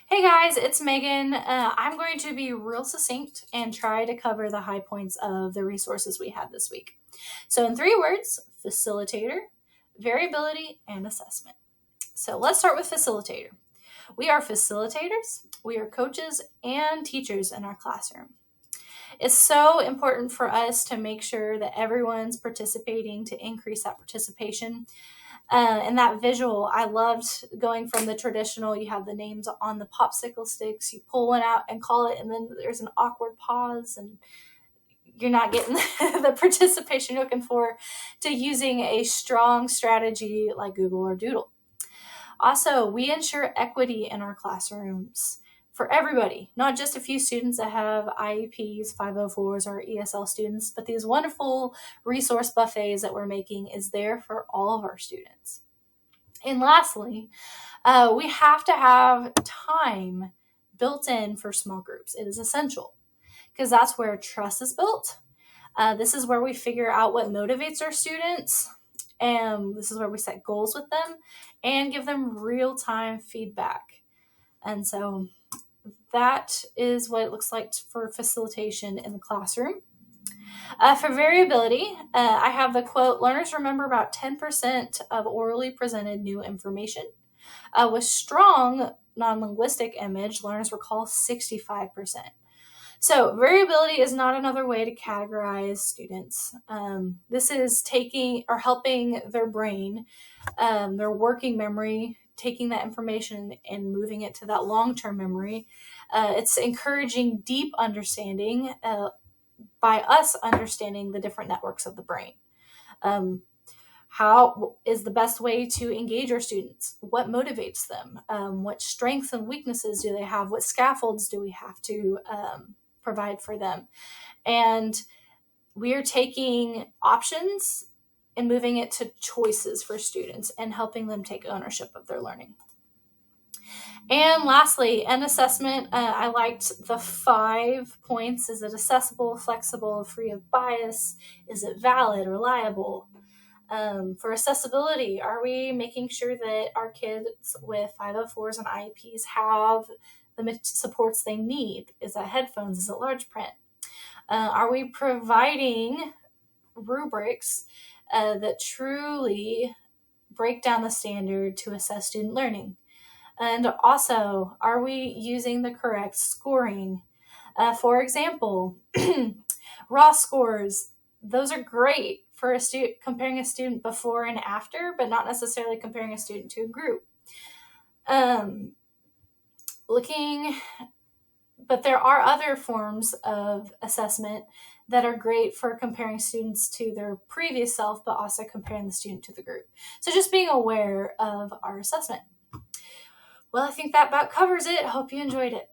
Hey guys, it's Megan. I'm going to be real succinct and try to cover the high points of the resources we had this week. So, in 3 words: facilitator, variability, and assessment. So, let's start with facilitator. We are facilitators, we are coaches and teachers in our classroom. It's so important for us to make sure that everyone's participating to increase that participation. And that visual, I loved going from the traditional, you have the names on the popsicle sticks, you pull one out and call it, and then there's an awkward pause, and you're not getting the participation you're looking for, to using a strong strategy like Google or Doodle. Also, we ensure equity in our classrooms for everybody, not just a few students that have IEPs, 504s, or ESL students, but these wonderful resource buffets that we're making is there for all of our students. And lastly, we have to have time built in for small groups. It is essential because that's where trust is built. This is where we figure out what motivates our students, and this is where we set goals with them and give them real-time feedback. And so that is what it looks like for facilitation in the classroom. For variability, I have the quote: learners remember about 10% of orally presented new information. With strong non-linguistic image, learners recall 65%. So variability is not another way to categorize students. This is taking or helping their brain, their working memory, taking that information and moving it to that long-term memory. It's encouraging deep understanding by us understanding the different networks of the brain. How is the best way to engage our students? What motivates them? What strengths and weaknesses do they have? What scaffolds do we have to provide for them? And we are taking options and moving it to choices for students and helping them take ownership of their learning. And lastly, an assessment. I liked the 5 points. Is it accessible, flexible, free of bias? Is it valid, reliable? For accessibility, are we making sure that our kids with 504s and IEPs have the supports they need? Is that headphones? Is it large print? Are we providing rubrics that truly break down the standard to assess student learning? And also, are we using the correct scoring? For example, raw scores, those are great for a student, comparing a student before and after, but not necessarily comparing a student to a group. But there are other forms of assessment that are great for comparing students to their previous self, but also comparing the student to the group. So just being aware of our assessment. Well, I think that about covers it. Hope you enjoyed it.